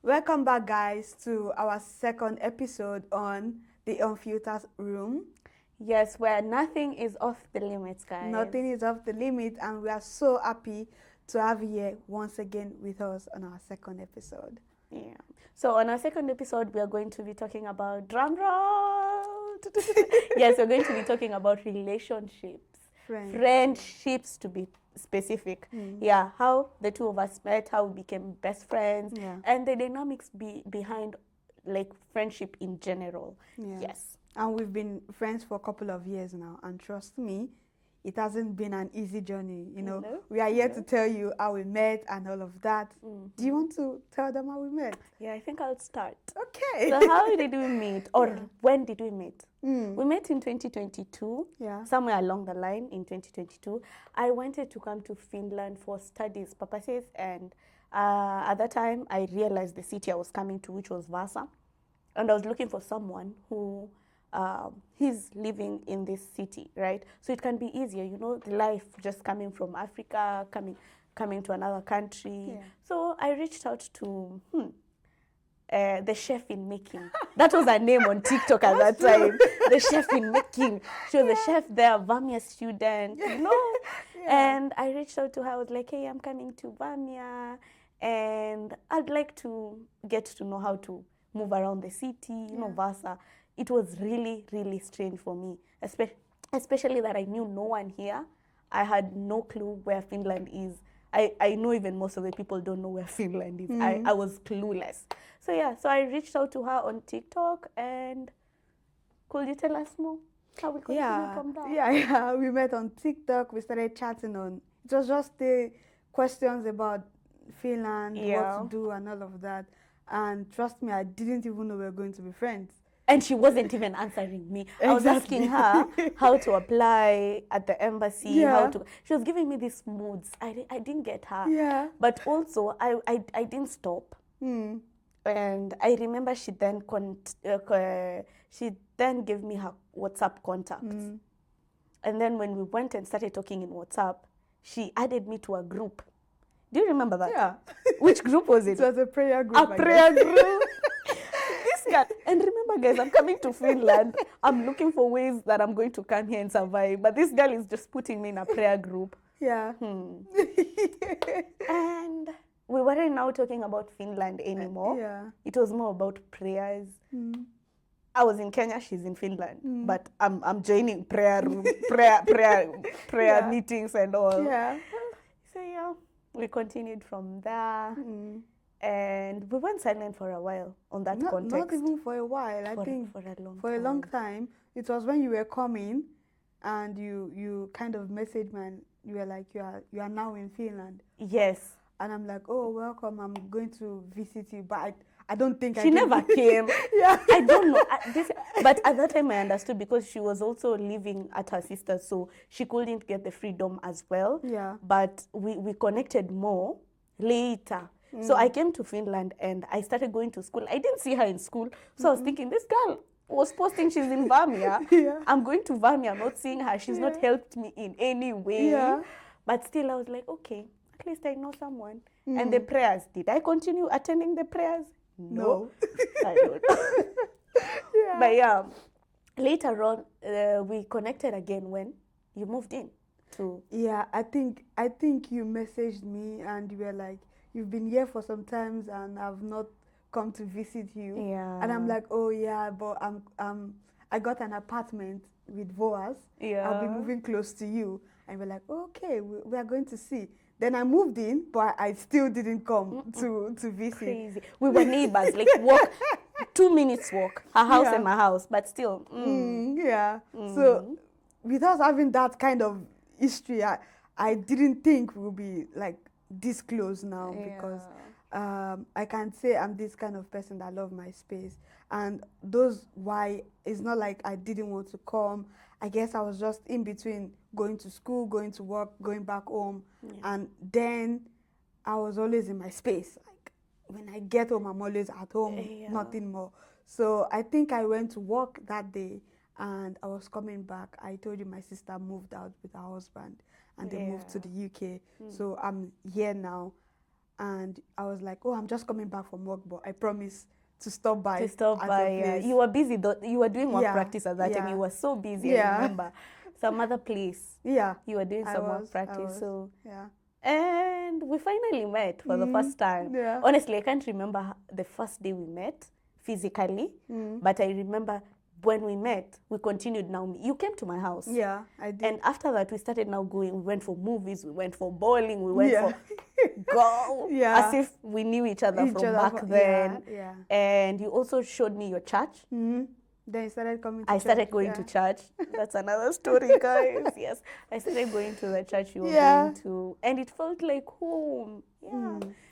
Welcome back, guys, to our second episode on the Unfiltered Room. Yes, where nothing is off the limits, guys. Nothing is off the limit, and we are so happy to have you here once again with us on our second episode. Yeah. So on our second episode, we are going to be talking about drum roll. Yes, we're going to be talking about relationships, friendships to be specific. Yeah, how the two of us met, how we became best friends, and the dynamics behind like friendship in general. Yes. And we've been friends for a couple of years now, and trust me, it hasn't been an easy journey. We are here to tell you how we met and all of that. Do you want to tell them how we met? Yeah, I think I'll start. Okay. So how did we meet, or when did we meet? We met in 2022, somewhere along the line in 2022. I wanted to come to Finland for studies purposes, and at that time I realized the city I was coming to, which was Vasa, and I was looking for someone who he's living in this city, right? So it can be easier, the life just coming from Africa, coming to another country. So I reached out to the chef in making. That was her name on TikTok at that time. The chef in making. She was a chef there, Vamia student, And I reached out to her. I was like, hey, I'm coming to Vamia, and I'd like to get to know how to move around the city, Vasa. It was really, really strange for me, especially that I knew no one here. I had no clue where Finland is. I know even most of the people don't know where Finland is. I was clueless. So I reached out to her on TikTok, and could you tell us more how we continued from that? Yeah, we met on TikTok. We started chatting it was just the questions about Finland, what to do and all of that. And trust me, I didn't even know we were going to be friends. And she wasn't even answering me. I was asking her how to apply at the embassy, she was giving me these moods. I didn't get her. Yeah. But also, I didn't stop. And I remember she then gave me her WhatsApp contacts. And then when we went and started talking in WhatsApp, she added me to a group. Do you remember that? Yeah. Which group was it? It was a prayer group. A prayer group. And remember, guys, I'm coming to Finland. I'm looking for ways that I'm going to come here and survive. But this girl is just putting me in a prayer group. Yeah. And we weren't now talking about Finland anymore. It was more about prayers. I was in Kenya, she's in Finland. But I'm joining prayer meetings and all. So we continued from there. And we went silent for a while on that context. Not even for a while. I think for a long time. It was when you were coming, and you kind of messaged me, and you were like, you are now in Finland. Yes. And I'm like, oh, welcome. I'm going to visit you, but I don't think she never came. I don't know. But at that time I understood, because she was also living at her sister's, so she couldn't get the freedom as well. But we connected more later. So I came to Finland and I started going to school. I didn't see her in school. So I was thinking, this girl was posting she's in Vamia. I'm going to Vamia, I'm not seeing her. She's not helped me in any way. But still I was like, okay, at least I know someone. And the prayers, did I continue attending the prayers? No. I don't. But later on, we connected again when you moved in to... Yeah, I think you messaged me and you were like, you've been here for some time and I've not come to visit you. And I'm like, oh yeah, but I got an apartment with Voas. I'll be moving close to you. And we're like, okay, we are going to see. Then I moved in, but I still didn't come to visit. Crazy. We were neighbors, like walk, 2 minutes walk, her house and my house, but still. So with us having that kind of history, I didn't think we'll be like this close now, because I can say I'm this kind of person that love my space, and those why it's not like I didn't want to come. I guess I was just in between going to school, going to work, going back home, and then I was always in my space. Like when I get home, I'm always at home, nothing more. So I think I went to work that day, and I was coming back. I told you my sister moved out with her husband, and they moved to the UK. So I'm here now. and I was like, oh, I'm just coming back from work, but I promise to stop by. You were busy though. You were doing work practice at that time. You were so busy. I remember some other place. Yeah, you were doing some work practice. So yeah, and we finally met for the first time. Yeah. Honestly, I can't remember the first day we met physically, but I remember when we met, we continued. Now you came to my house. Yeah, I did. And after that, we started now going. We went for movies. We went for bowling. We went for golf. As if we knew each other from back then. Yeah. And you also showed me your church. Then you started coming to I church. started going to church. That's another story, guys. Yes. I started going to the church you were going to. And it felt like home.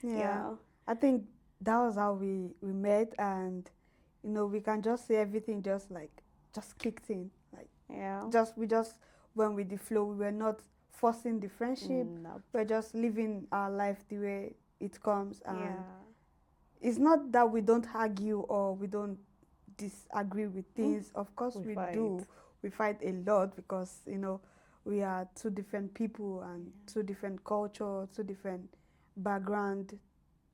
Yeah. I think that was how we met, and you know, we can just say everything just kicked in. Like we just went with the flow. We were not forcing the friendship. We're just living our life the way it comes. And it's not that we don't argue or we don't disagree with things. Of course we do. We fight a lot because, you know, we are two different people and two different culture, two different background,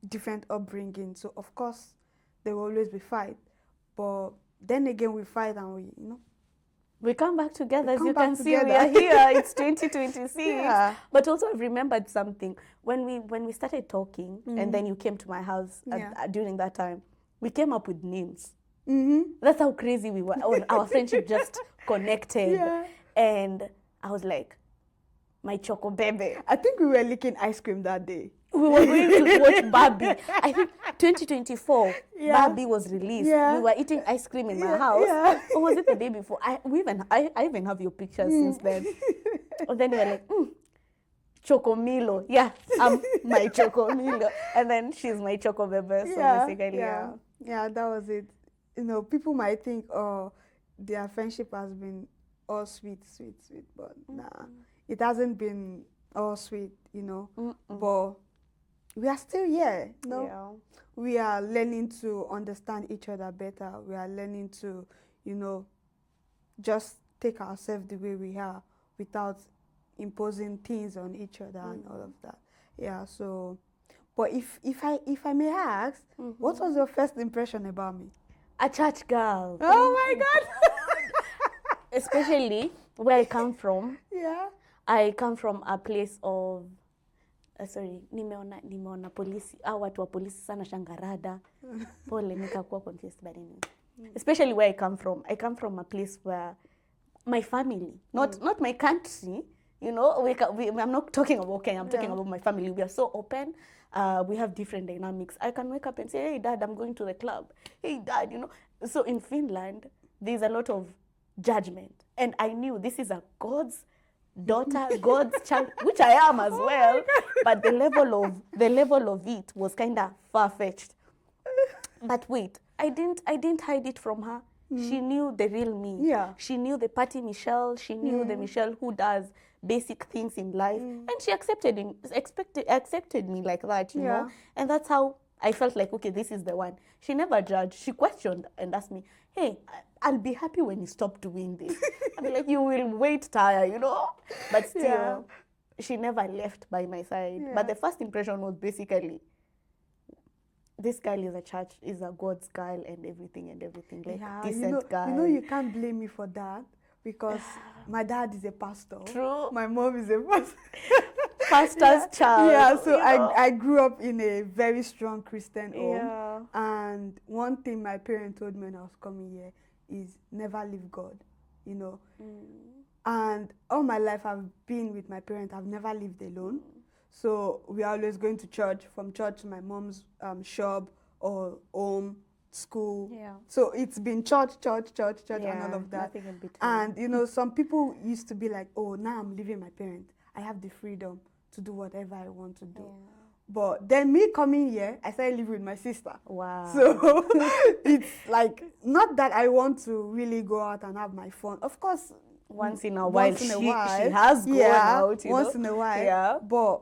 different upbringing. So of course there will always be fight. But then again we fight and we come back together. As you can see, we are here. It's 2026. But also I've remembered something. When we started talking and then you came to my house during that time, we came up with names. That's how crazy we were. Our friendship just connected. And I was like, my choco baby. I think we were licking ice cream that day. We were going to watch Barbie. I think 2024, Barbie was released. We were eating ice cream in my house. Or was it the day before? I even have your pictures since then. And then we were like, Chocomilo. Yeah, I'm my Chocomilo. And then she's my Choco Baby. So basically, yeah, that was it. You know, people might think, oh, their friendship has been all sweet, but nah, it hasn't been all sweet, you know. But we are still here, no? We are learning to understand each other better. We are learning to, you know, just take ourselves the way we are without imposing things on each other and all of that. Yeah, so, but if I may ask, what was your first impression about me? A church girl. Oh my God! Especially where I come from. Yeah. I come from a place of nimeona polisi au watu wa polisi sana Shangarada. Pole nikakuwa confused but anyway. Especially where I come from. I come from a place where my family, not my country, you know, I'm not talking about Kenya, I'm talking about my family. We are so open. We have different dynamics. I can wake up and say, hey, Dad, I'm going to the club. Hey, Dad, you know. So in Finland, there's a lot of judgment. And I knew this is a God's daughter, God's child, which I am as well. But the level of it was kind of far-fetched. But wait, I didn't hide it from her. She knew the real me. Yeah. She knew the Patty Michelle. She knew the Michelle who does basic things in life. And she accepted me like that, you know. And that's how I felt like, okay, this is the one. She never judged. She questioned and asked me, hey, I'll be happy when you stop doing this. I'll be like, you will wait, Taya, you know. But still, she never left by my side. But the first impression was basically, this girl is a God's girl and everything, like decent girl. You know, you can't blame me for that because my dad is a pastor. True. My mom is a pastor. Pastor's child. Yeah, so I grew up in a very strong Christian home. And one thing my parents told me when I was coming here is never leave God, you know. And all my life I've been with my parents. I've never lived alone. So we are always going to church, from church to my mom's shop or home, school. So it's been church, and all of that. Nothing in between. And, you know, some people used to be like, oh, now I'm leaving my parents. I have the freedom to do whatever I want to do. But then me coming here, I started living with my sister. Wow. So it's like, not that I want to really go out and have my fun. Of course, once in a while, she has gone out, once in a while. But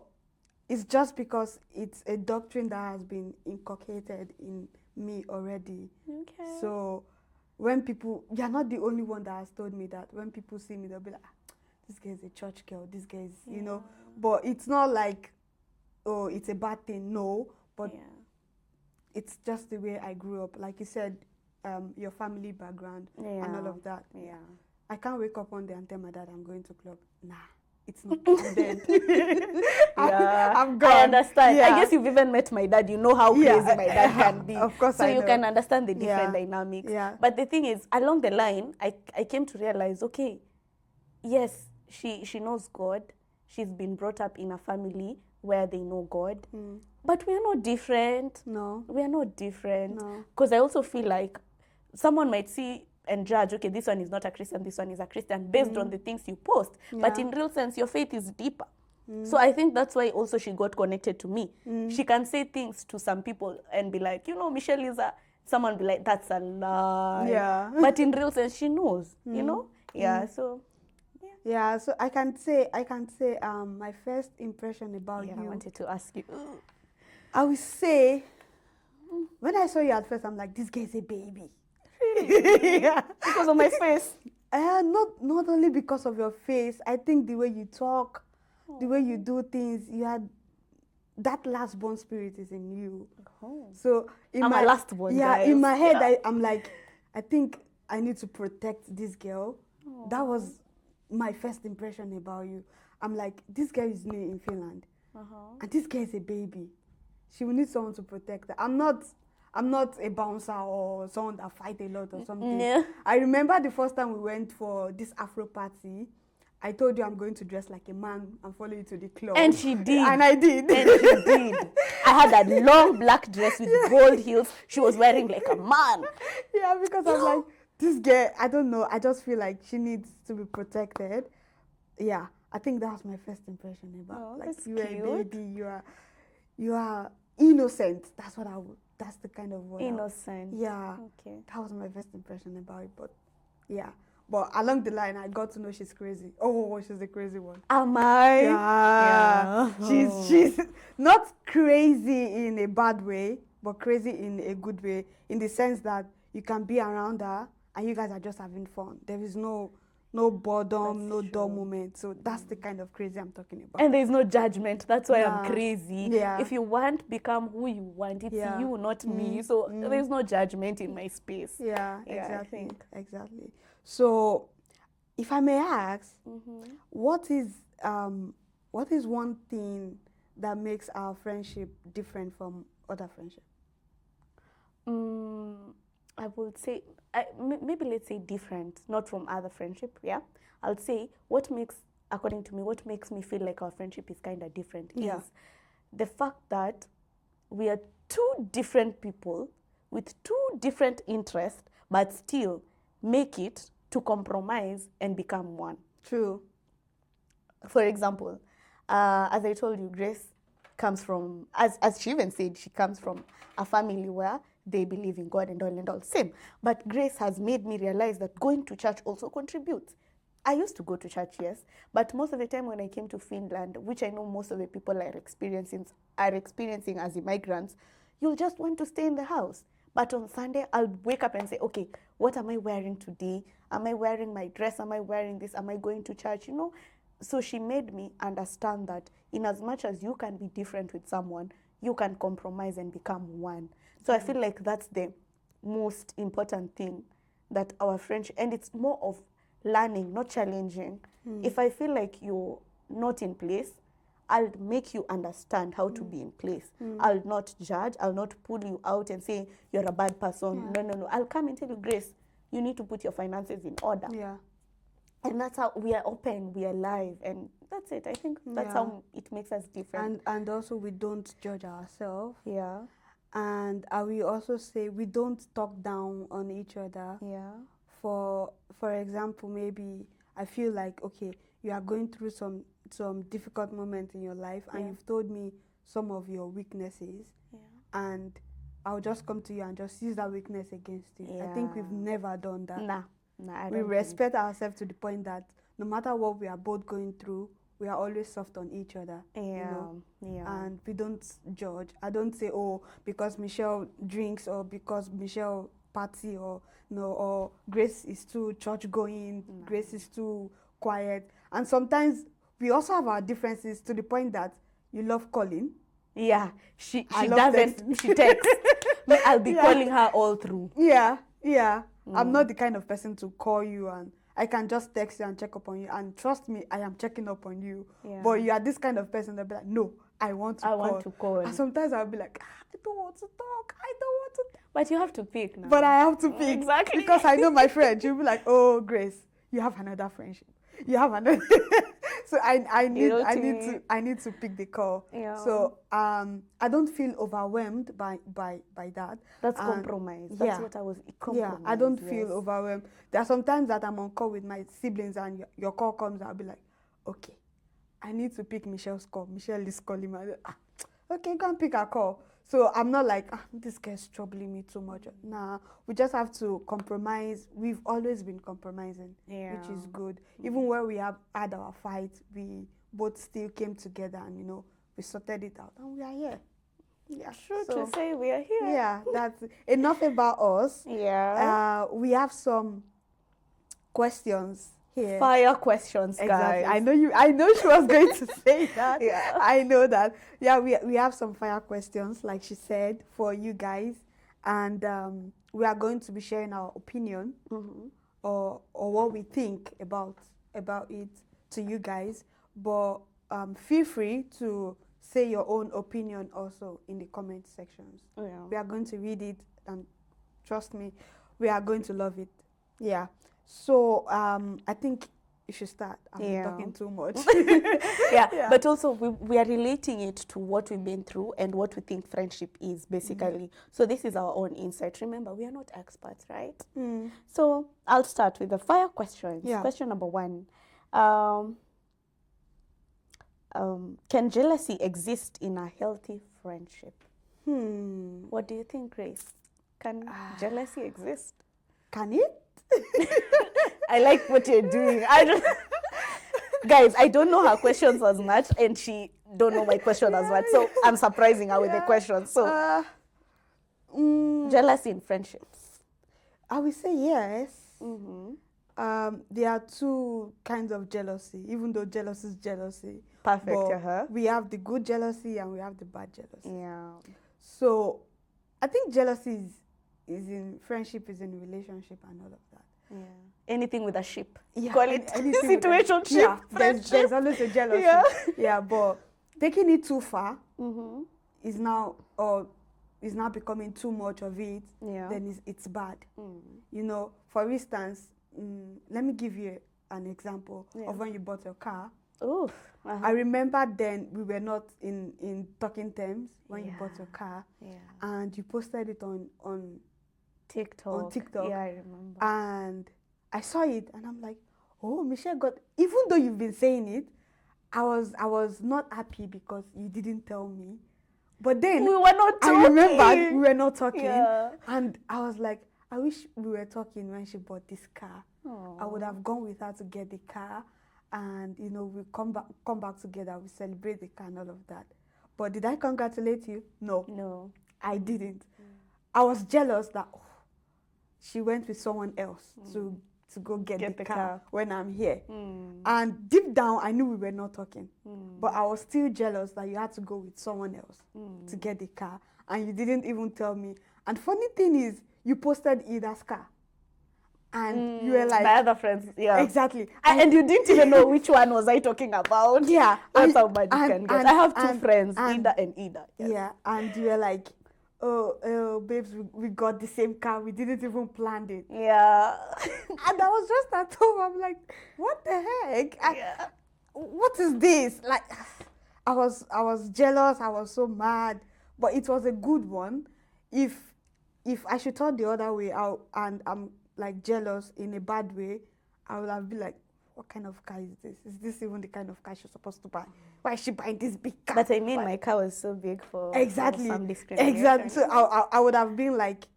it's just because it's a doctrine that has been inculcated in me already. Okay. So when people, you're not the only one that has told me that. When people see me, they'll be like, this girl is a church girl, this girl is, you know. But it's not like oh, it's a bad thing. No, but it's just the way I grew up. Like you said, your family background and all of that. Yeah. I can't wake up one day and tell my dad I'm going to club. Nah, it's not. I'm dead. I'm gone. I understand. I guess you've even met my dad. You know how crazy my dad can be. Of course, so you can understand the different dynamics. Yeah. But the thing is, along the line, I came to realize, okay, yes, she knows God. She's been brought up in a family where they know God. But we are not different. No. We are not different. No. Because I also feel like someone might see and judge, okay, this one is not a Christian, this one is a Christian, based on the things you post. But in real sense, your faith is deeper. So I think that's why also she got connected to me. She can say things to some people and be like, you know, Michelle is a... Someone be like, that's a lie. Yeah. But in real sense, she knows, you know? Yeah, so... Yeah, so I can say my first impression about you. I wanted to ask you. I would say, when I saw you at first, I'm like, this girl is a baby. Really? Yeah. Because of my face? Not only because of your face. I think the way you talk, the way you do things, you had that last born spirit is in you. So I'm a last born. Yeah, guys. in my head, I'm like, I think I need to protect this girl. That was my first impression about you. I'm like, this girl is new in Finland, and this girl is a baby. She will need someone to protect her. I'm not a bouncer or someone that fight a lot or something. No. I remember the first time we went for this Afro party, I told you I'm going to dress like a man and follow you to the club. And she did. And I did. And she did. I had that long black dress with gold heels. She was wearing like a man. Yeah, because I'm like, this girl, I don't know. I just feel like she needs to be protected. Yeah, I think that was my first impression about. Like, you are a baby. You are innocent. That's what I would. That's the kind of word. Innocent. Yeah. Okay. That was my first impression about it. But yeah. But along the line, I got to know she's crazy. Oh, she's a crazy one. Am I? Yeah. She's not crazy in a bad way, but crazy in a good way, in the sense that you can be around her and you guys are just having fun. There is no boredom, no dull moment. So that's the kind of crazy I'm talking about. And there's no judgment. That's why I'm crazy. Yeah. If you want, become who you want. It's you, not me. So there's no judgment in my space. Yeah, exactly. Exactly. So, if I may ask, what is one thing that makes our friendship different from other friendships? I would say, maybe let's say different, not from other friendship, yeah? I'll say according to me, what makes me feel like our friendship is kind of different is the fact that we are two different people with two different interests, but still make it to compromise and become one. True. For example, as I told you, Grace comes from, as she even said, she comes from a family where they believe in God and all. Same. But Grace has made me realize that going to church also contributes. I used to go to church, yes, but most of the time when I came to Finland, which I know most of the people are experiencing as immigrants, you'll just want to stay in the house. But on Sunday, I'll wake up and say, okay, what am I wearing today? Am I wearing my dress? Am I wearing this? Am I going to church? You know? So she made me understand that in as much as you can be different with someone, you can compromise and become one. So I feel like that's the most important thing that our friendship, and it's more of learning, not challenging. If I feel like you're not in place, I'll make you understand how to be in place. I'll not judge. I'll not pull you out and say you're a bad person. No. I'll come and tell you, Grace, you need to put your finances in order. Yeah. And that's how we are open, we are live, and that's it. I think that's how it makes us different. And also we don't judge ourselves. Yeah. And I will also say we don't talk down on each other. Yeah. For example, maybe I feel like, okay, you are going through some difficult moments in your life, and you've told me some of your weaknesses, and I'll just come to you and just use that weakness against you. I think we've never done that. Nah, we respect ourselves to the point that no matter what we are both going through, we are always soft on each other. And we don't judge. I don't say, oh, because Michelle drinks or because Michelle party or Grace is too church going, Grace is too quiet. And sometimes we also have our differences to the point that you love calling Yeah, she doesn't. She texts. Me, I'll be calling her all through. Yeah. I'm not the kind of person to call you and I can just text you and check up on you. And trust me, I am checking up on you. Yeah. But you are this kind of person that'll be like, no, I want to call. And sometimes I'll be like, I don't want to talk. But you have to pick now. But I have to pick. Exactly. Because I know my friend. She'll be like, oh, Grace, you have another friendship. You have another. So I need to pick the call. Yeah. So I don't feel overwhelmed by that. That's compromise. That's what I was. Yeah, I don't feel overwhelmed. There are some times that I'm on call with my siblings and your call comes, I'll be like, okay, I need to pick Michelle's call. Michelle is calling me. Okay, go and pick her call. So I'm not like, this guy's troubling me too much. Nah, we just have to compromise. We've always been compromising, which is good. Even where we have had our fights, we both still came together and, we sorted it out. And we are here. Yeah, true to say we are here. Yeah, that's enough about us. Yeah. We have some questions here. Fire questions, guys. Exactly. I know she was going to say that. Yeah. I know that. Yeah, we have some fire questions, like she said, for you guys. And we are going to be sharing our opinion or what we think about it to you guys. But feel free to say your own opinion also in the comment sections. Yeah. We are going to read it, and trust me, we are going to love it. Yeah. So I think you should start. I'm talking too much. Yeah, but also we are relating it to what we've been through and what we think friendship is, basically. So this is our own insight. Remember, we are not experts, right? So I'll start with the fire questions. Yeah. Question number 1. Can jealousy exist in a healthy friendship? What do you think, Grace? Can jealousy exist? Can it? I like what you're doing. Guys, I don't know her questions as much, and she don't know my question as much. So I'm surprising her with the questions. So jealousy in friendships. I will say yes. There are two kinds of jealousy, even though jealousy is jealousy. Perfect. We have the good jealousy and we have the bad jealousy. Yeah. So I think jealousy is in friendship, is in relationship and all of that. Yeah. Anything with a ship. Yeah. Call it situationship. Yeah. There's always a jealousy. Yeah. But taking it too far is now becoming too much of it. Yeah. Then it's bad. For instance, let me give you an example of when you bought your car. Oh. I remember then we were not in talking terms when you bought your car. Yeah. And you posted it on TikTok. Yeah, I remember. And I saw it and I'm like, oh, Michelle even though you've been saying it, I was not happy because you didn't tell me. But then we were not talking. I remembered we were not talking. Yeah. And I was like, I wish we were talking when she bought this car. Aww. I would have gone with her to get the car and we come back together, we celebrate the car and all of that. But did I congratulate you? No, I didn't. I was jealous that she went with someone else to go get the car when I'm here. And deep down, I knew we were not talking. But I was still jealous that you had to go with someone else to get the car. And you didn't even tell me. And funny thing is, you posted Ida's car. And you were like... My other friends, yeah. Exactly. And you didn't even know which one was I talking about. Yeah. That's how bad you can get. I have two friends, Ida and Ida. Yes. Yeah. And you were like, oh, babes, we got the same car. We didn't even plan it. Yeah. And I was just at home. I'm like, what the heck? What is this? Like, I was jealous. I was so mad. But it was a good one. If I should turn the other way out and I'm like jealous in a bad way, I would have been like, what kind of car is this? Is this even the kind of car she's supposed to buy? Why is she buying this big car? But I mean, my car was so big for some discrimination. Exactly. So I would have been like,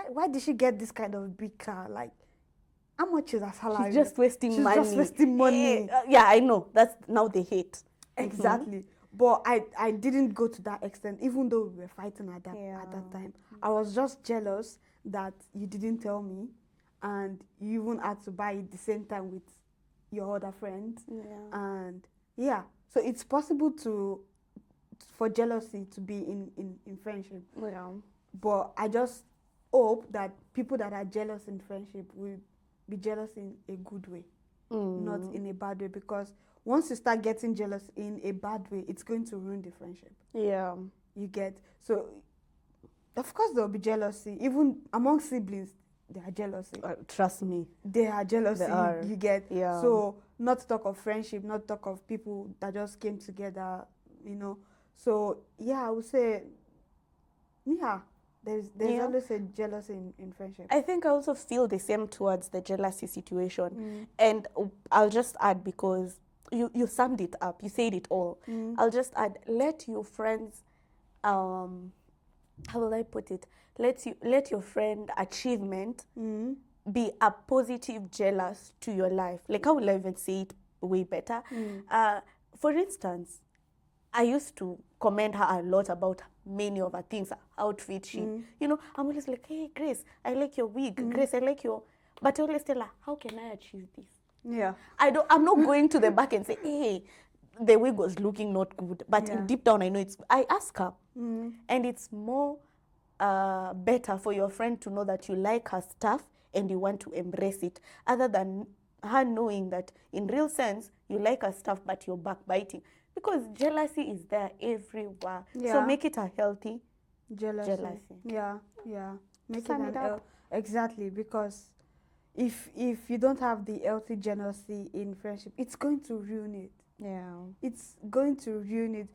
why did she get this kind of big car? Like, how much is her salary? She's just wasting money. She's just wasting money. Yeah, I know. That's now they hate. Exactly. But I didn't go to that extent, even though we were fighting at that time. I was just jealous that you didn't tell me, and you even had to buy it the same time with your other friends. Yeah. And so it's possible to for jealousy to be in friendship. Yeah. But I just hope that people that are jealous in friendship will be jealous in a good way, not in a bad way. Because once you start getting jealous in a bad way, it's going to ruin the friendship. Yeah. You get? So, of course, there will be jealousy. Even among siblings, there are jealousy. Trust me. They are jealousy. You get? Yeah. So, not to talk of friendship, not to talk of people that just came together, So, yeah, I would say, yeah, there's always a jealousy in friendship. I think I also feel the same towards the jealousy situation. And I'll just add, because you summed it up, you said it all. I'll just add, let your friends, how will I put it? Let your friend achievement be a positive jealous to your life. Like, how will I even say it way better? For instance, I used to commend her a lot about many of her things, her outfit. I'm always like, hey, Grace, I like your wig. Grace, I like your... But I always tell her, how can I achieve this? Yeah. I'm not going to the back and say, hey, the wig was looking not good. But deep down, I know I ask her. And it's more better for your friend to know that you like her stuff and you want to embrace it, other than her knowing that in real sense, you like her stuff, but you're backbiting. Because jealousy is there everywhere. Yeah. So make it a healthy jealousy. Yeah. Make exactly, because if you don't have the healthy jealousy in friendship, it's going to ruin it. Yeah. It's going to ruin it.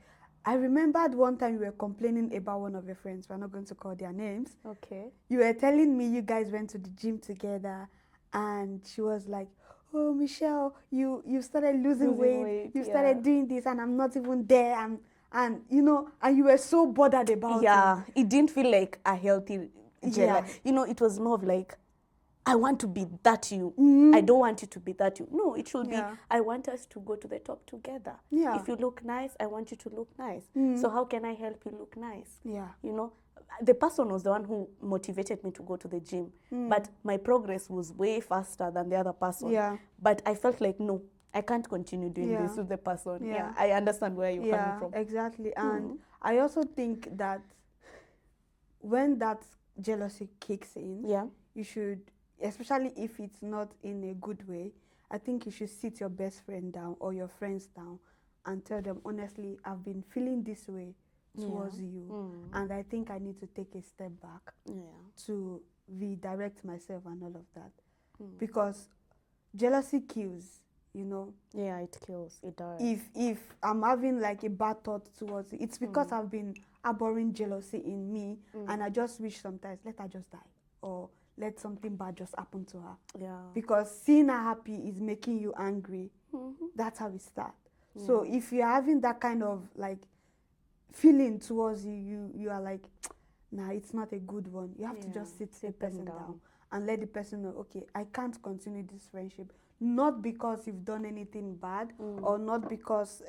I remembered one time you were complaining about one of your friends. We're not going to call their names. Okay. You were telling me you guys went to the gym together, and she was like, oh, Michelle, you started losing weight. You started doing this, and I'm not even there. And you were so bothered about it. Yeah, it didn't feel like a healthy jealousy. It was more of like, I want to be that you. I don't want you to be that you. No, it should be, I want us to go to the top together. Yeah. If you look nice, I want you to look nice. So how can I help you look nice? Yeah. The person was the one who motivated me to go to the gym. But my progress was way faster than the other person. Yeah. But I felt like, no, I can't continue doing this with the person. Yeah. I understand where you're coming from. Exactly. And I also think that when that jealousy kicks in, you should, especially if it's not in a good way, I think you should sit your best friend down or your friends down and tell them, honestly, I've been feeling this way towards you, and I think I need to take a step back to redirect myself and all of that. Because jealousy kills, Yeah, it kills. It does. If I'm having like a bad thought towards it, it's because I've been harboring jealousy in me, and I just wish sometimes, let her just die, or let something bad just happen to her. Yeah. Because seeing her happy is making you angry. That's how it starts. So if you're having that kind of like feeling towards you are like, nah, it's not a good one. You have to just sit the person down and let the person know, okay, I can't continue this friendship. Not because you've done anything bad, or not because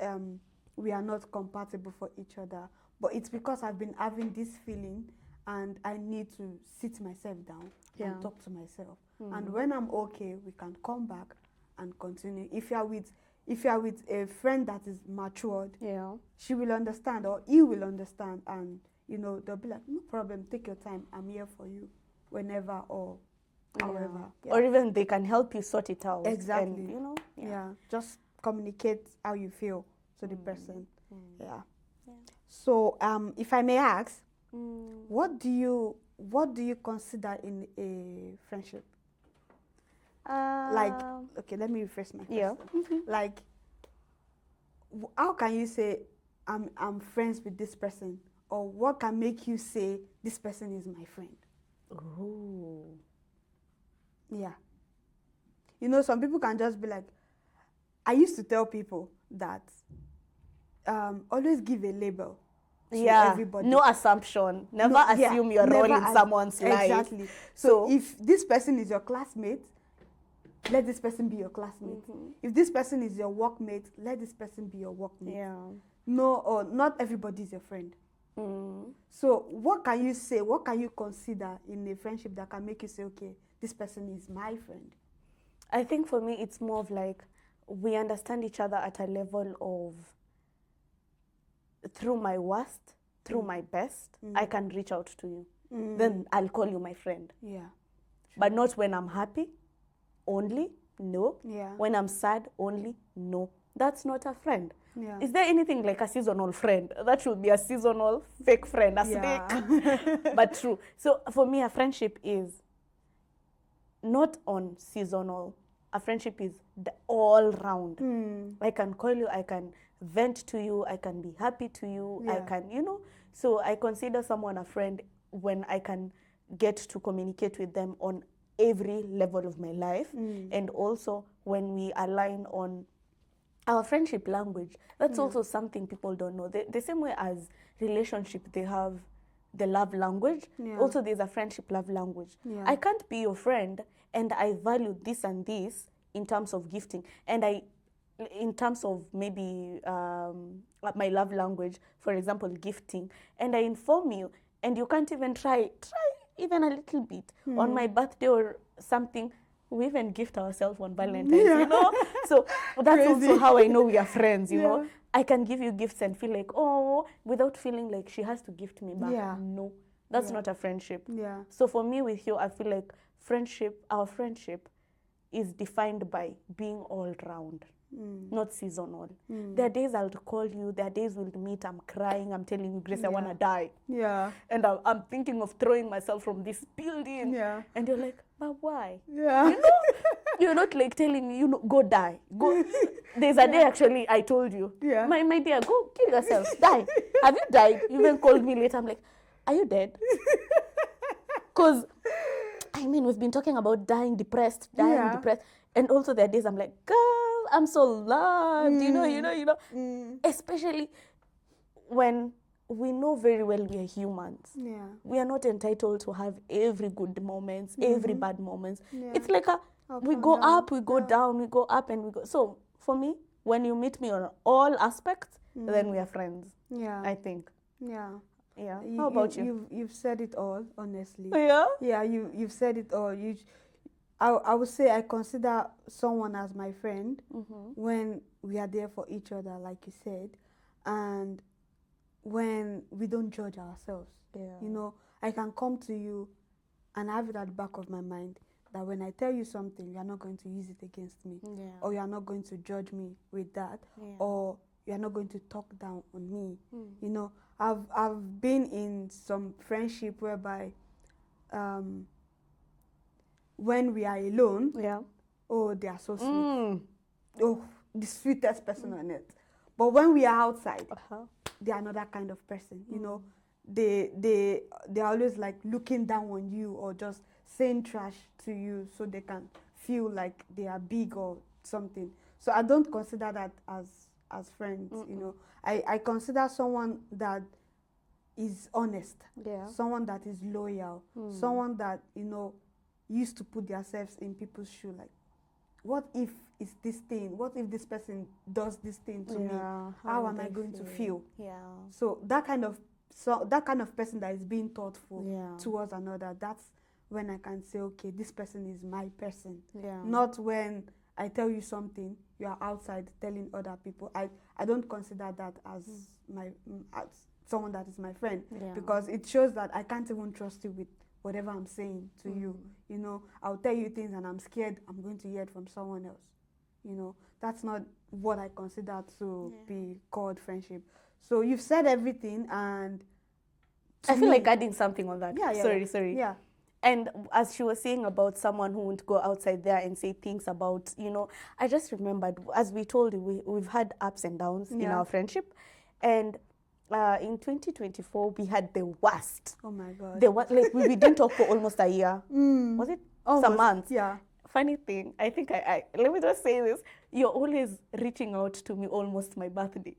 we are not compatible for each other, but it's because I've been having this feeling and I need to sit myself down and talk to myself. And when I'm okay, we can come back and continue. If you are with a friend that is matured, she will understand, or he will understand, and they'll be like, no problem, take your time, I'm here for you whenever or however. Or even they can help you sort it out. Exactly. And, just communicate how you feel to the person. So if I may ask, what do you consider in a friendship? Like, okay, let me rephrase my question. Like, how can you say I'm friends with this person, or what can make you say this person is my friend? Oh. Yeah. Some people can just be like, I used to tell people that always give a label to everybody. No assumption. Never assume your role in someone's life. Exactly. So if this person is your classmate, let this person be your classmate. If this person is your workmate, let this person be your workmate. Yeah. No, or not everybody is your friend. So what can you say, what can you consider in a friendship that can make you say, okay, this person is my friend? I think for me, it's more of like, we understand each other at a level of through my worst, through my best, I can reach out to you. Then I'll call you my friend. Yeah. But not when I'm happy only, no. Yeah. When I'm sad only, no. That's not a friend. Yeah. Is there anything like a seasonal friend? That should be a seasonal fake friend, a snake. But true. So for me, a friendship is not on seasonal. A friendship is the all round. I can call you, I can vent to you, I can be happy to you, I can, you know. So I consider someone a friend when I can get to communicate with them on every level of my life, and also when we align on our friendship language. That's also something people don't know. The same way as relationship, they have the love language. Also, there's a friendship love language. I can't be your friend and I value this and this in terms of gifting, and in terms of maybe my love language, for example, gifting, and I inform you, and you can't even try even a little bit on my birthday or something. We even gift ourselves on Valentine's, you know? So that's also how I know we are friends, you know? I can give you gifts and feel like, oh, without feeling like she has to gift me back. No, that's not a friendship. So for me with you, I feel like our friendship is defined by being all round, not seasonal. There are days I'll call you, there are days we'll meet, I'm crying, I'm telling you, Grace, I want to die. And I'm thinking of throwing myself from this building. And you're like, but why? You know, you're not like telling me, you know, go die. Go. There's a day actually I told you, my dear, go kill yourself, die. Have you died? You even called me later. I'm like, are you dead? Because, I mean, we've been talking about dying depressed. And also there are days I'm like, girl, I'm so loved, you know. Especially when we know very well we are humans. We are not entitled to have every good moments, every bad moments. It's like we go up, we go down, we go up and we go. So for me, when you meet me on all aspects, then we are friends. I think. How about you? You've said it all, honestly. Yeah, you've said it all. I would say I consider someone as my friend when we are there for each other, like you said, and when we don't judge ourselves. You know, I can come to you and have it at the back of my mind that when I tell you something, you're not going to use it against me, or you're not going to judge me with that, or you're not going to talk down on me. You know, I've been in some friendship whereby when we are alone, oh, they are so sweet. Oh, the sweetest person on earth. But when we are outside, they are another kind of person. You know, they're always like looking down on you or just saying trash to you so they can feel like they are big or something. So I don't consider that as friends. You know, I consider someone that is honest, someone that is loyal, someone that, you know, used to put themselves in people's shoe, like, what if it's this thing? What if this person does this thing to me? How am I going to feel? So that kind of person that is being thoughtful towards another, that's when I can say, okay, this person is my person. Not when I tell you something, you are outside telling other people. I don't consider that as as someone that is my friend, because it shows that I can't even trust you with whatever I'm saying to you. You know, I'll tell you things and I'm scared I'm going to hear it from someone else. You know, that's not what I consider to be called friendship. So you've said everything, and I feel like adding something on that. Sorry. Yeah. And as she was saying about someone who won't go outside there and say things about, you know, I just remembered, as we told you, we've had ups and downs in our friendship. And in 2024, we had the worst. Oh my God. Like we didn't talk for almost a year. Was it? Almost, some months. Yeah. Funny thing, I think I let me just say this. You're always reaching out to me almost my birthday.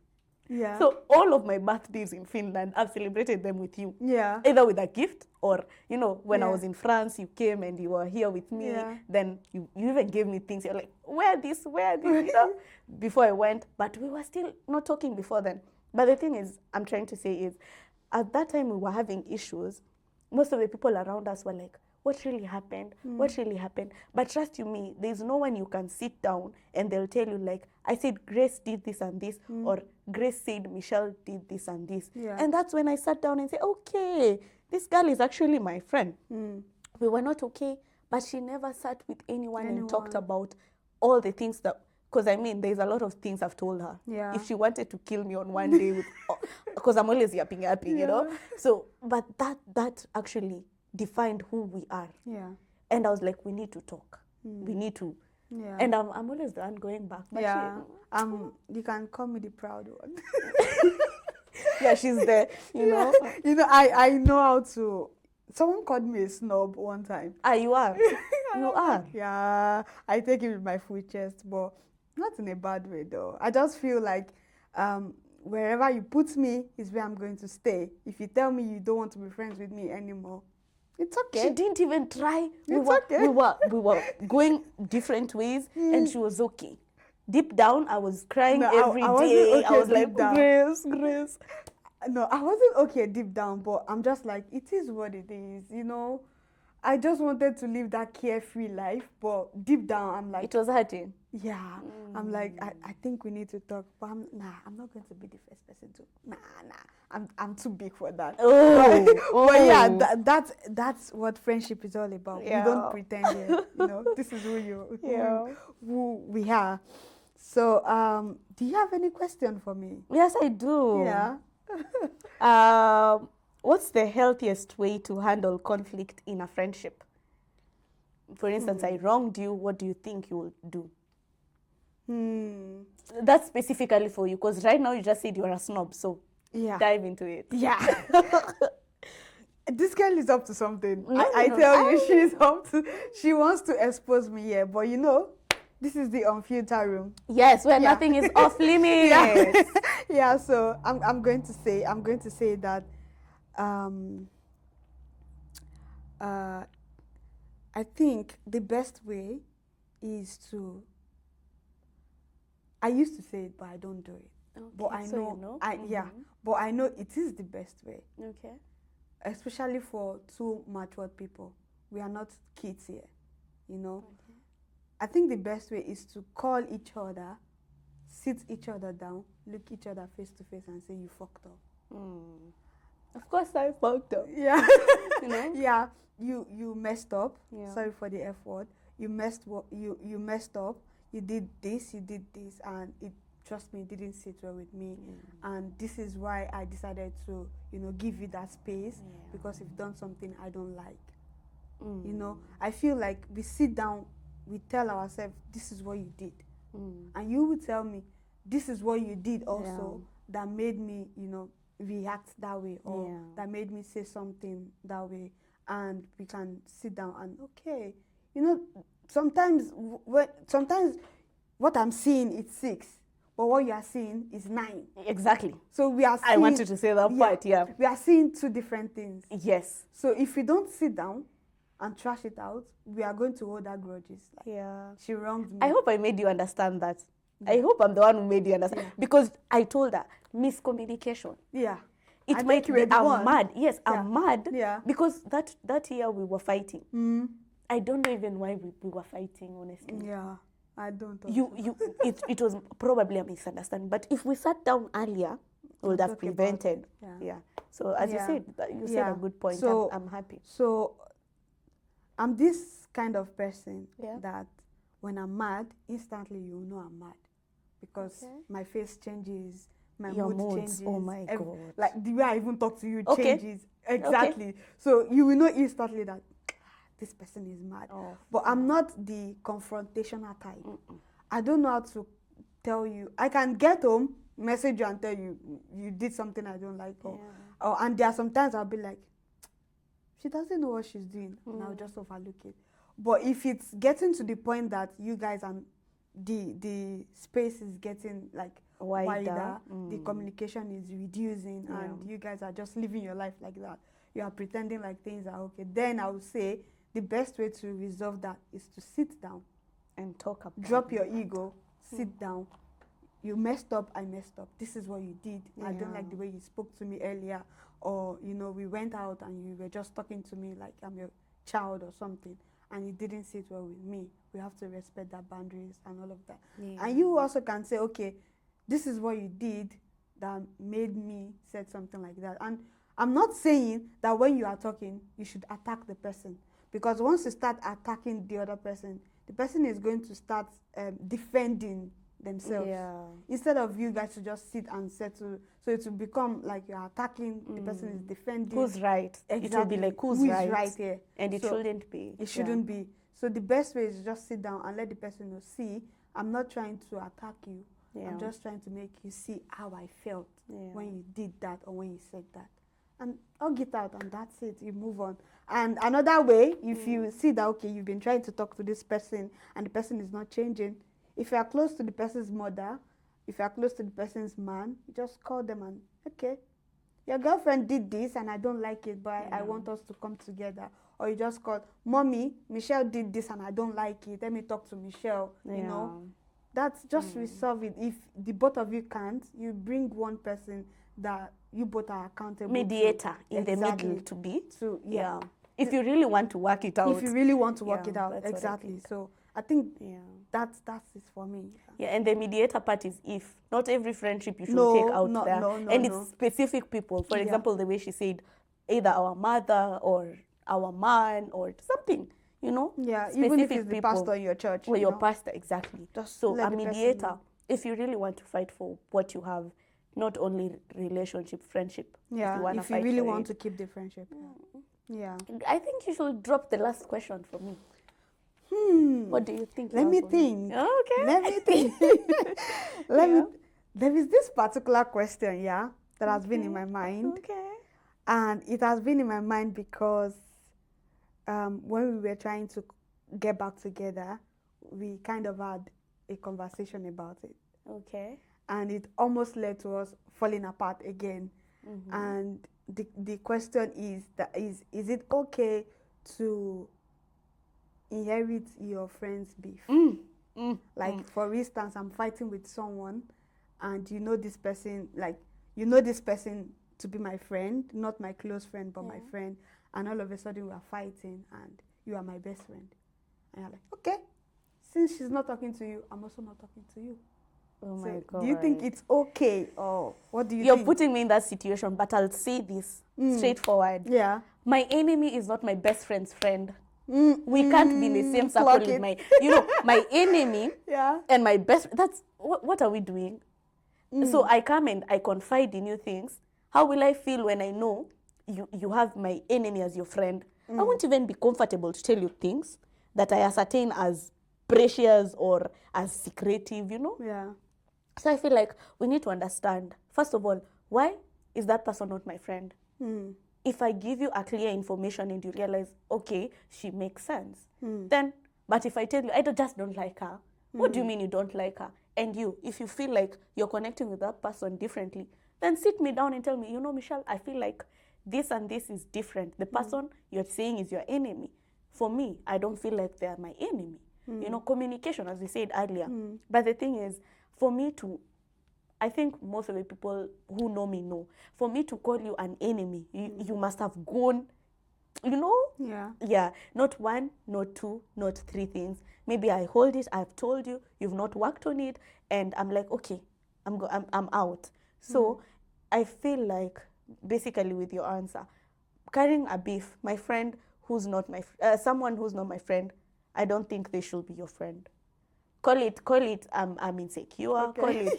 Yeah. So all of my birthdays in Finland, I've celebrated them with you. Yeah. Either with a gift or, you know, when I was in France, you came and you were here with me. Then you even gave me things. You're like, wear this, you know, before I went. But we were still not talking before then. But the thing is, I'm trying to say is, at that time we were having issues. Most of the people around us were like, what really happened? What really happened? But trust you me, there's no one you can sit down and they'll tell you like, I said Grace did this and this, or Grace said Michelle did this and this. And that's when I sat down and said, okay, this girl is actually my friend. We were not okay, but she never sat with anyone and talked about all the things that, because I mean, there's a lot of things I've told her. If she wanted to kill me on one day, because I'm always yapping, you know. So, but that actually defined who we are. And I was like, we need to talk. We need to. And I'm always the one going back. But you can call me the proud one. She's there, you know. You know, I know how to. Someone called me a snob one time. You are. You are. Yeah, I take it with my full chest, but not in a bad way though. I just feel like wherever you put me is where I'm going to stay. If you tell me you don't want to be friends with me anymore, it's okay. She didn't even try. We were going different ways, and she was okay. Deep down, I was crying every day. I was like, Grace. No, I wasn't okay deep down, but I'm just like, it is what it is, you know. I just wanted to live that carefree life, but deep down, I'm like... It was hurting. Yeah. I'm like, I think we need to talk, but I'm not going to be the first person to... I'm too big for that. But yeah, that's what friendship is all about. You don't pretend it, you know. This is who we are. So, do you have any question for me? Yes, I do. Yeah. What's the healthiest way to handle conflict in a friendship? For instance, I wronged you. What do you think you will do? That's specifically for you, because right now you just said you're a snob. So dive into it. Yeah. This girl is up to something. I tell you, she's up to. She wants to expose me here, but you know, this is the Unfiltered room. Yes, where nothing is off limits. Yeah. So I'm going to say that I think the best way is to. I used to say it, but I don't do it. Okay, but I know, you know. but I know it is the best way. Okay. Especially for two matured people. We are not kids here, you know. Okay. I think the best way is to call each other, sit each other down, look each other face to face and say, you fucked up. Of course I fucked up. Yeah. You know? Yeah. You messed up. Yeah. Sorry for the F word. You messed up. You did this, and trust me, it didn't sit well with me. And this is why I decided to, you know, give you that space, because you've done something I don't like. You know, I feel like we sit down, we tell ourselves, this is what you did. And you would tell me, this is what you did also that made me, you know, react that way, or that made me say something that way. And we can sit down and, okay, you know, sometimes what I'm seeing is 6, but what you are seeing is 9. Exactly. So we are seeing, I wanted to say that part, we are seeing 2 different things. Yes. So if we don't sit down and trash it out, we are going to hold our grudges. Like, she wronged me. I hope I made you understand that. I hope I'm the one who made you understand. Because I told her, miscommunication. Yeah. It might be, I'm mad. Yes, I'm mad. Yeah. Because that year we were fighting. I don't know even why we were fighting, honestly. Yeah, I don't. It was probably a misunderstanding. But if we sat down earlier, we would have prevented. Yeah. So as you said, said a good point. So, I'm happy. So I'm this kind of person that when I'm mad, instantly you know I'm mad, because my face changes. Your mood changes. Oh my God. Like the way I even talk to you changes. Exactly. Okay. So you will know instantly that this person is mad. But I'm not the confrontational type. I don't know how to tell you. I can get home, message you and tell you, you did something I don't like. And there are sometimes I'll be like, she doesn't know what she's doing. And I'll just overlook it. But if it's getting to the point that you guys and the space is getting like wider, the communication is reducing, and you guys are just living your life like that, you are pretending like things are okay, then I would say the best way to resolve that is to sit down and talk about drop your ego, sit down. You messed up, I messed up. This is what you did. I don't like the way you spoke to me earlier, or you know, we went out and you were just talking to me like I'm your child or something, and it didn't sit well with me. We have to respect that boundaries and all of that. Yeah. And you also can say, okay, this is what you did that made me say something like that. And I'm not saying that when you are talking, you should attack the person. Because once you start attacking the other person, the person is going to start defending themselves. Yeah. Instead of you guys to just sit and settle. So it will become like you're attacking, the person is defending. Who's right? Exactly. It will be like, who's right here? And it shouldn't be. It shouldn't be. So the best way is just sit down and let the person know, see, I'm not trying to attack you. Yeah. I'm just trying to make you see how I felt when you did that or when you said that. And I'll get out, and that's it. You move on. And another way, if you see that, okay, you've been trying to talk to this person and the person is not changing, if you are close to the person's mother, if you are close to the person's man, you just call them and, okay, your girlfriend did this and I don't like it, but I want us to come together. Or you just call, Mommy, Michelle did this and I don't like it. Let me talk to Michelle, you know. That's just resolve it. If the both of you can't, you bring one person that you both are accountable mediator to. In the middle to be. So, yeah. If you really want to work it out. If you really want to work it out, exactly. So I think that's it for me. Yeah, and the mediator part is if. Not every friendship you should take out there. And it's specific people. For example, the way she said, either our mother or our man or something, you know? Yeah, specific even if it's the people, pastor in your church. Or your pastor, exactly. Just so a mediator, if you really want to fight for what you have, not only relationship, friendship. Yeah, if you really want to keep the friendship. Yeah. I think you should drop the last question for me. What do you think? Let me think. Okay. Let me think. There is this particular question, that has been in my mind. Okay. And it has been in my mind because when we were trying to get back together, we kind of had a conversation about it. Okay. And it almost led to us falling apart again. And the question is it okay to inherit your friend's beef? For instance, I'm fighting with someone and you know this person to be my friend, not my close friend, but my friend, and all of a sudden we are fighting and you are my best friend. And you're like, okay, since she's not talking to you, I'm also not talking to you. Oh my God. Do you think it's okay, or what do you think? You're putting me in that situation, but I'll say this straightforward. Yeah. My enemy is not my best friend's friend. We can't be in the same circle with my enemy and my best. That's what are we doing? So I come and I confide in you things. How will I feel when I know you have my enemy as your friend? I won't even be comfortable to tell you things that I ascertain as precious or as secretive, Yeah. So I feel like we need to understand, first of all, why is that person not my friend? If I give you a clear information and you realize, okay, she makes sense, then, but if I tell you, I just don't like her, what do you mean you don't like her? And if you feel like you're connecting with that person differently, then sit me down and tell me, Michelle, I feel like this and this is different. The person you're saying is your enemy. For me, I don't feel like they are my enemy. Communication, as we said earlier. But the thing is, for me I think most of the people who know me know, for me to call you an enemy, you must have gone, Yeah, not one, not two, not three things. Maybe I hold it, I've told you, you've not worked on it, and I'm like, okay, I'm out. So I feel like, basically with your answer, carrying a beef, my friend who's not someone who's not my friend, I don't think they should be your friend. Call it I'm insecure. Okay.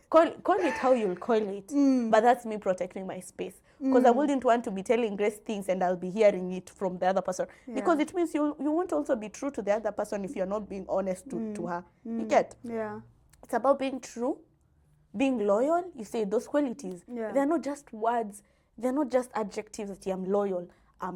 Call it how you'll call it. But that's me protecting my space. Because I wouldn't want to be telling Grace things and I'll be hearing it from the other person. Yeah. Because it means you won't also be true to the other person if you're not being honest to her. You get? Yeah. It's about being true, being loyal. You say those qualities. Yeah. They're not just words. They're not just adjectives that I'm loyal. I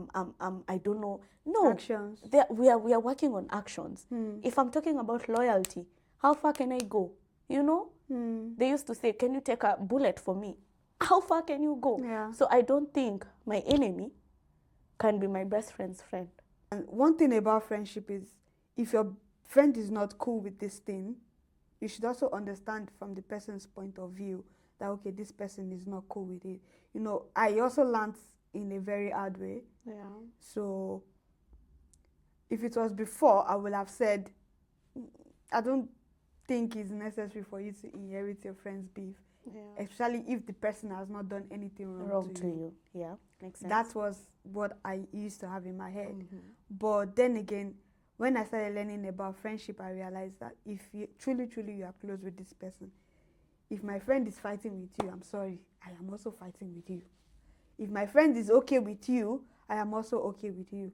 don't know. No. Actions. We are working on actions. If I'm talking about loyalty, how far can I go? They used to say, can you take a bullet for me? How far can you go? Yeah. So I don't think my enemy can be my best friend's friend. And one thing about friendship is, if your friend is not cool with this thing, you should also understand from the person's point of view that, okay, this person is not cool with it. I also learned in a very hard way. Yeah. So if it was before, I would have said, I don't think it's necessary for you to inherit your friend's beef. Yeah. Especially if the person has not done anything wrong to you. Yeah, makes sense. That was what I used to have in my head. But then again, when I started learning about friendship, I realized that if you truly you are close with this person, if my friend is fighting with you, I'm sorry, I am also fighting with you. If my friend is okay with you, I am also okay with you.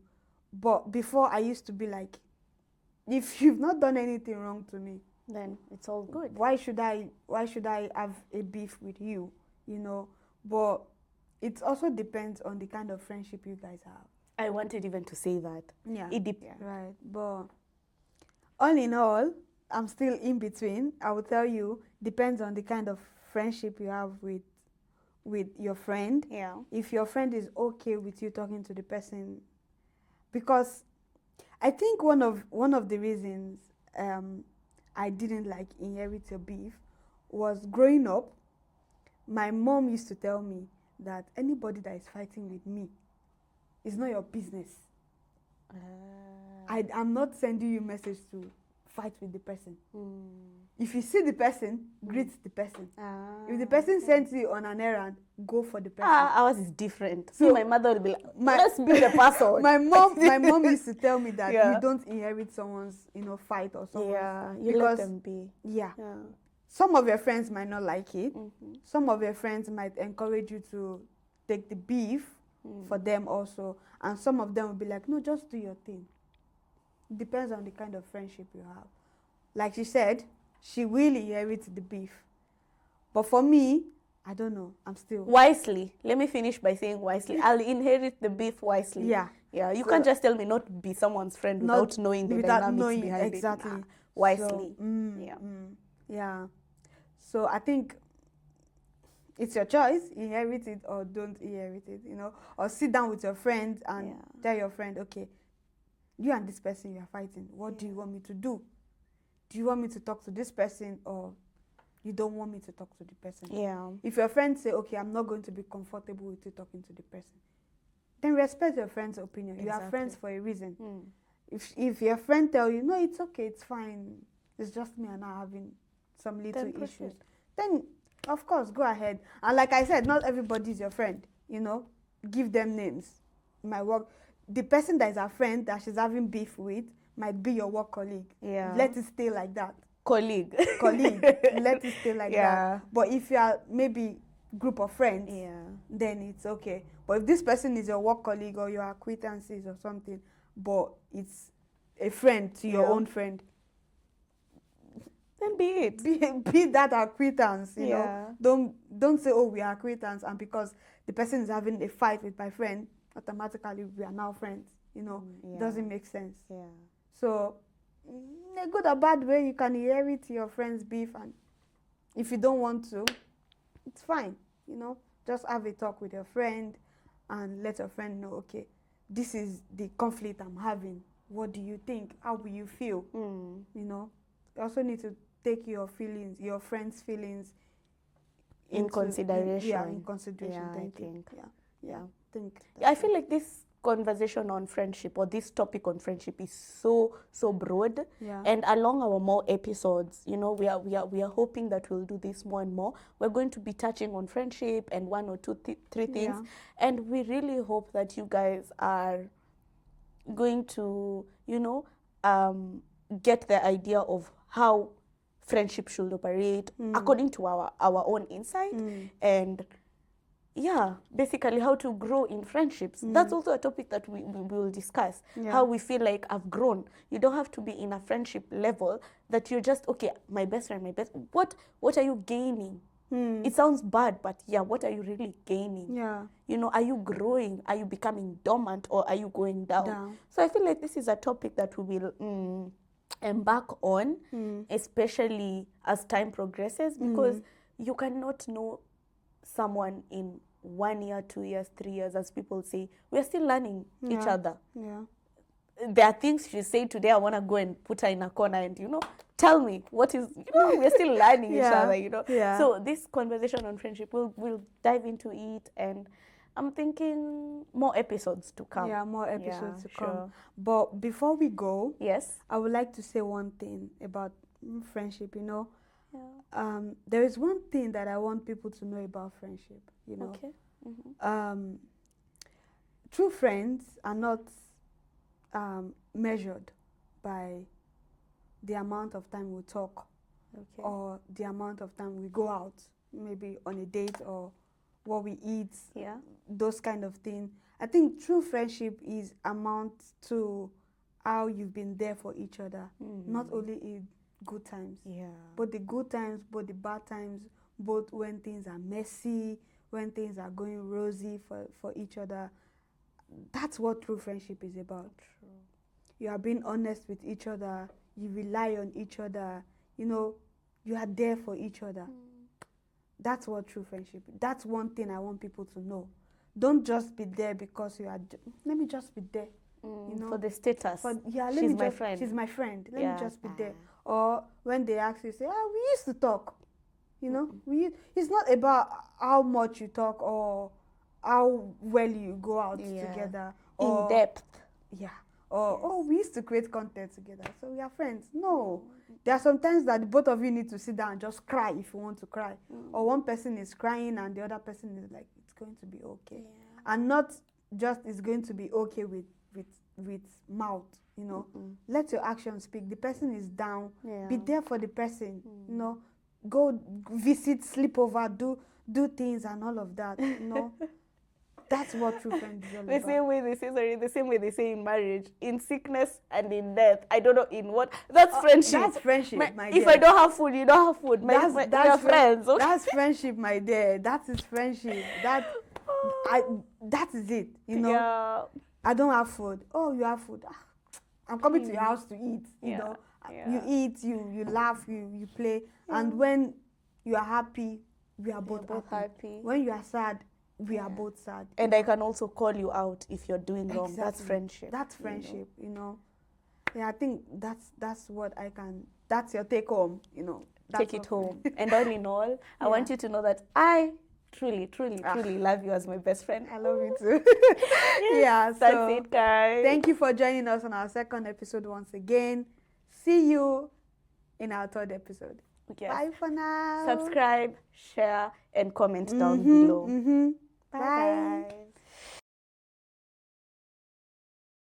But before, I used to be like, if you've not done anything wrong to me, then it's all good. Why should I have a beef with you? You know, but it also depends on the kind of friendship you guys have. I wanted even to say that. Yeah. It depends. Right. But all in all, I'm still in between. I will tell you, depends on the kind of friendship you have with your friend. Yeah. If your friend is okay with you talking to the person, because I think one of the reasons I didn't like inherit your beef was growing up, my mom used to tell me that anybody that is fighting with me is not your business. I'm not sending you message to fight with the person. If you see the person, greet the person. If the person sends you on an errand, go for the person. Ours is different. So my mother will be like, let's be the person. my mom used to tell me that you don't inherit someone's fight or something. Yeah, you let them be. Yeah. Some of your friends might not like it. Some of your friends might encourage you to take the beef for them also. And some of them will be like, no, just do your thing. It depends on the kind of friendship you have. Like she said, she will inherit the beef. But for me, I don't know. I'm still... Wisely. Let me finish by saying wisely. I'll inherit the beef wisely. Yeah. Yeah. You can't just tell me not to be someone's friend without knowing the dynamics behind exactly. it. Wisely. So, yeah. So I think it's your choice. Inherit it or don't inherit it, Or sit down with your friend and tell your friend, okay, you and this person, you are fighting. What do you want me to do? Do you want me to talk to this person or you don't want me to talk to the person? Yeah. If your friend say, okay, I'm not going to be comfortable with you talking to the person, then respect your friend's opinion. Exactly. You are friends for a reason. If your friend tell you, no, it's okay, it's fine, it's just me and I having some little issues, then of course, go ahead. And like I said, not everybody is your friend, Give them names. My work, the person that is a friend that she's having beef with might be your work colleague. Yeah. Let it stay like that. Colleague. Let it stay like that. But if you are maybe group of friends, then it's okay. But if this person is your work colleague or your acquaintances or something, but it's a friend to your own friend, then be it. Be that acquaintance, you know. Don't say, oh, we are acquaintance, and because the person is having a fight with my friend, automatically we are now friends. It doesn't make sense. Yeah. So, in a good or bad way, you can inherit your friend's beef, and if you don't want to, it's fine. Just have a talk with your friend and let your friend know, okay, this is the conflict I'm having. What do you think? How will you feel? You also need to take your feelings, your friend's feelings, in consideration. In consideration. I feel like this conversation on friendship, or this topic on friendship, is so broad. And along our more episodes, we are hoping that we'll do this more and more. We're going to be touching on friendship and one or two, three things, and we really hope that you guys are going to get the idea of how friendship should operate according to our own insight, and basically how to grow in friendships. That's also a topic that we will discuss, how we feel like I've grown. You don't have to be in a friendship level that you're just, okay, my best friend, what are you gaining? It sounds bad, but what are you really gaining? Are you growing? Are you becoming dormant, or are you going down? So I feel like this is a topic that we will embark on, especially as time progresses, because you cannot know someone in 1 year, 2 years, 3 years, as people say. We're still learning each other. There are things she say today, I want to go and put her in a corner and, tell me what is, we're still learning each other, So this conversation on friendship, we'll dive into it, and I'm thinking more episodes to come. Yeah, more episodes to come. Sure. But before we go, yes, I would like to say one thing about friendship, you know. Yeah. There is one thing that I want people to know about friendship, you know. Okay. True friends are not measured by the amount of time we talk, or the amount of time we go out, maybe on a date, or what we eat, those kind of things. I think true friendship is amount to how you've been there for each other, not only in good times, but the good times, but the bad times, both when things are messy, when things are going rosy for each other. That's what true friendship is about. True. You are being honest with each other, you rely on each other, you know, you are there for each other. That's what true friendship is. That's one thing I want people to know. Don't just be there because you are, let me just be there. You know, for the status. She's my friend. She's my friend. Let me just be there. Or when they ask you, say, we used to talk. You know, it's not about how much you talk or how well you go out together. In depth. Yeah. Or, we used to create content together, so we are friends. No. There are some times that both of you need to sit down and just cry if you want to cry. Or one person is crying and the other person is like, it's going to be okay. And not just it's going to be okay with mouth, you know. Let your actions speak. The person is down. Be there for the person, you know. Go visit, sleep over, do things and all of that, you know. That's what true friends is all about. The same way they say in marriage, in sickness and in death. I don't know in what. That's friendship. That's friendship, my dear. If I don't have food, you don't have food. That's friends. Okay? That's friendship, my dear. That is friendship. That is it. You know. Yeah. I don't have food. Oh, you have food. I'm coming to your house to eat. You know. You eat. You laugh. You play. And when you are happy, we are both happy. When you are sad, we are both sad. And I can also call you out if you're doing wrong. That's friendship. That's friendship, you know. Yeah, I think that's what I can, that's your take home, you know. Take it home. And all in all, I want you to know that I truly love you as my best friend. I love you too. Yeah, so that's it, guys. Thank you for joining us on our second episode once again. See you in our third episode. Yes. Bye for now. Subscribe, share, and comment down below. Bye.